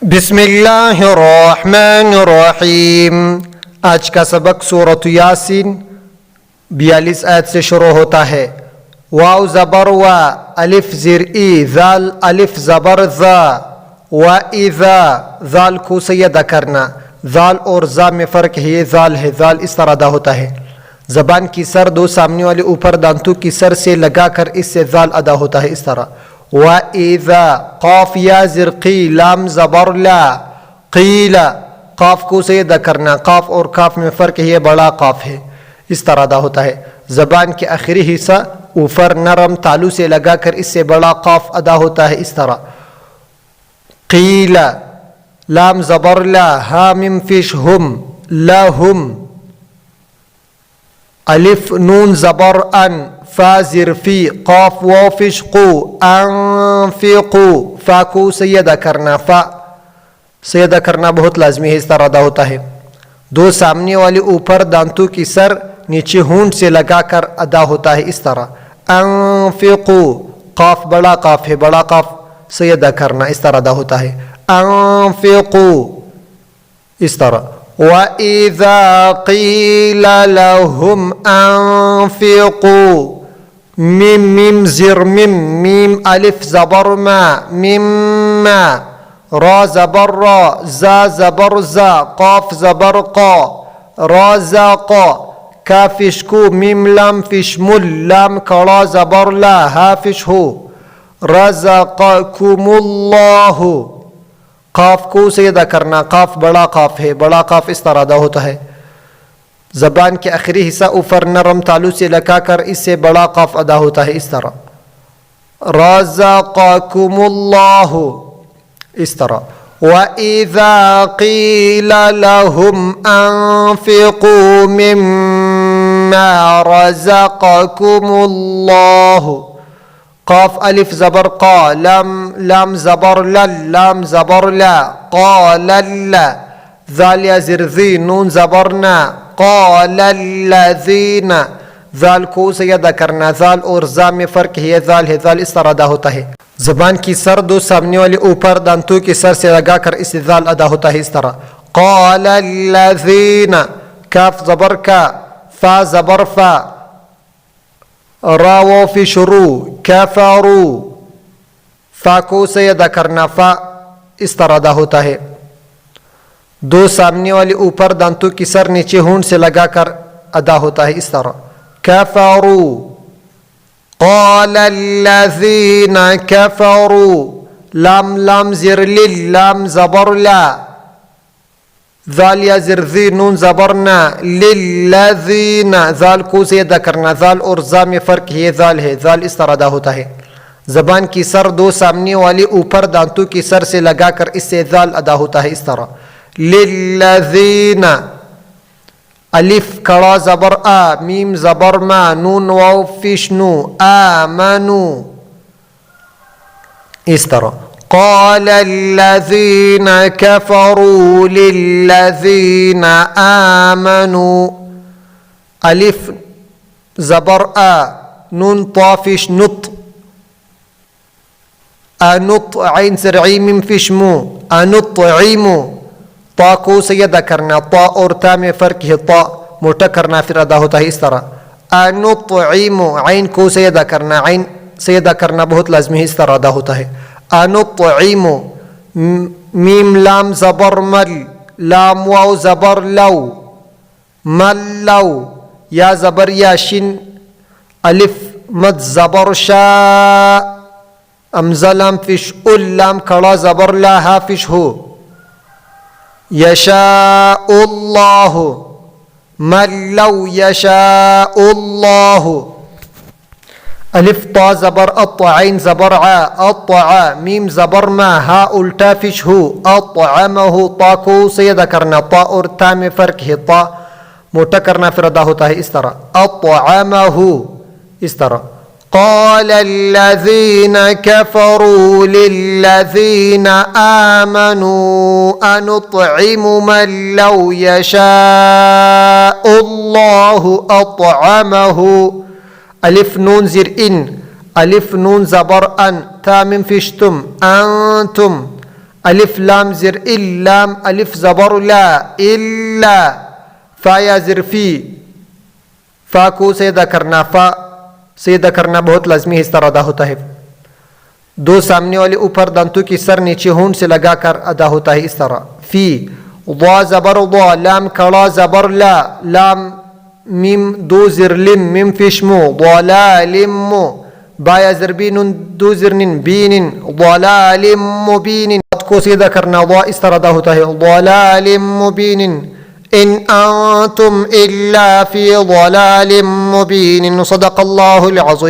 बिस्मिल्लाहिर्रहमानिर्रहीम। आज का सबक सूरत यासीन 42 आयत से शुरू होता है। वाव ज़बर वा, अलिफ ज़िर ई, ज़ाल अलिफ ज़बर ज़ा, व इज़ा, ज़ाल को सयदा करना। ज़ाल और ज़ा में फ़र्क है, ये ज़ाल है, ज़ाल इस तरह अदा होता है। ज़बान की सर दो सामने वाले ऊपर दांतों की सर से लगाकर इससे ज़ाल अदा होता है इस तरह। व इज़ा, क़ाफ या ज़िर क़ी, लाम ज़बर ला, क़ीला, क़ाफ को सयदा करना। क़ाफ और काफ में फ़र्क है, ये बड़ा क़ाफ है, इस तरह अदा होता है। ज़बान के आखिरी हिस्सा ऊपर नरम तालू से लगाकर इससे बड़ा क़ाफ अदा होता है इस तरह। क़ीला, लाम ज़बर ला, हा मिम फिश हुम, लहुम, अलिफ नून ज़बर अन, फा ज़िर फ़ी, क़ाफ वाव फिश क़ू, अनफ़िक़ू, फ़ा को सयदा करना। फ़ा सयदा करना बहुत लाजमी है, इस तरह अदा होता है। दो सामने वाले ऊपर दांतों की सर नीचे होंठ से लगाकर अदा होता है इस तरह। अनफ़िक़ू, क़ाफ बड़ा क़ाफ है, बड़ा क़ाफ सयदा करना, इस तरह अदा होता है। अनफ़िक़ू, इस तरह। वइज़ा क़ीला लहुम अनफ़िक़ू, मीम मीम ज़िर मिम, मीम अलिफ ज़बर मा, मिम्मा, रा ज़बर रा, ज़ा ज़बर ज़ा, क़ाफ ज़बर क़ा, रा ज़ा क़ा, का फिश को, मीम लाम फिश मुल, लाम कड़ा ज़बर ला, हा फिश हो, रज़क़कुमुल्लाहु, क़ाफ को सयदा करना। क़ाफ बड़ा क़ाफ है, बड़ा क़ाफ इस तरह अदा होता है। ज़बान के आखिरी हिस्सा ऊपर नरम तालू से लगाकर इससे बड़ा क़ाफ अदा होता है इस तरह। रज़क़कुमुल्लाहु, इस तरह। वइज़ा क़ीला लहुम अनफ़िक़ू मिम्मा रज़क़कुमुल्लाहु, क़ाफ अलिफ ज़बर क़ा, लाम ज़बर लल, लाम ज़बर ला, क़ालल्ला, ज़ाल या ज़िर ज़ी, नून ज़बर ना, क़ालल्लज़ीना, ज़ाल को सयदा करना। ज़ाल और ज़ा में फ़र्क है, ज़ाल है, ज़ाल इस तरह अदा होता है। ज़बान की सर दो सामने वाले ऊपर दांतों की सर से लगाकर इससे ज़ाल अदा होता है इस तरह। क़ालल्लज़ीना, काफ ज़बर का, फ़ा ज़बर फ़ा, रा वाव फी शुरू, कफ़रू, फ़ा को सयदा करना। फ़ा इस तरह अदा होता है। दो सामने वाले ऊपर दांतों की सर नीचे होंठ से लगाकर अदा होता है इस तरह। कफ़रू, क़ालल्लज़ीना कफ़रू, लाम लाम ज़िर लिल, लाम ज़बर ला, ज़ाल या ज़िर ज़ी, नून ज़बर ना, लिल्लज़ीना, ज़ाल को सयदा करना। ज़ाल और ज़ा में फ़र्क है, ज़ाल है, ज़ाल इस तरह अदा होता है। ज़बान की सर दो सामने वाली ऊपर दांतों की सर से लगाकर इससे ज़ाल अदा होता है इस तरह। लिल्लज़ीना, अलिफ कड़ा ज़बर आ, मीम ज़बर मा, नून वाव फिशनु, आमनु, इस तरह। क़ालल्लज़ीना कफ़रू लिल्लज़ीना आमनु, अलिफ ज़बर आ, नून ता फिश नुत, अनुत, ऐन ज़िर ई मिम फिश मु, अनुत्इमु, ता को सयदा करना। ता और ता में फ़र्क है, ता मोटा करना फिर अदा होता है इस तरह। अनुत्इमु, ऐन को सयदा करना, ऐन सयदा करना बहुत लाजमी है, इस तरह अदा होता है। अनुत्इमु, मीम लाम ज़बर मल, लाम वाव ज़बर लव, मल्लव, या ज़बर या शिन, अलिफ मद ज़बर शा, अमज़ा लाम फिश उल, लाम खड़ा ज़बर ला, हा फिश हो, यशाउल्लाहु, मल्लव यशाउल्लाहु, अलिफ ता ज़बर अत, ऐन ज़बर आ, अत्आ, मीम ज़बर मा, हा उल्टा फिश हो, अत्अमहु, ता को सयदा करना। ता और ता में फ़र्क है, ता मोटा करना फिर अदा होता है इस तरह। अत्अमहु, इस तरह। क़ालल्लज़ीना कफ़रू लिल्लज़ीना आमनु अनुत्इमु मन लौ यशाउल्लाहु अत्अमहु, अलिफ नून ज़िर इन, अलिफ नून ज़बर अन, था मिम फिश तुम, अंतुम, अलिफ लाम ज़िर इल्लाम, अलिफ ज़बर ला, इल्ला, फ़ा या ज़िर फ़ी, फ़ा को सीधा करना, फ़ा सीधा करना बहुत लाजमी इस तरह अदा होता है। दो सामने वाले ऊपर दांतों की सर नीचे होंठ से लगाकर अदा होता है इस तरह। फ़ी, वा ज़बर वा, लाम खड़ा ज़बर ला, लाम मीम दो ज़िर लिम, मिम फिश्मो, वाला लिमो, बाया ज़िर बीनुन दो ज़िर निन बीनिन, वाला लिमो बीनिन, को सीधा करना, वा इस तरह अदा होता है, वाला लिमो बीनिन, इन अंतुम इल्ला फी ज़लालिम मुबीन। सदक़ल्लाहुल अज़ीम।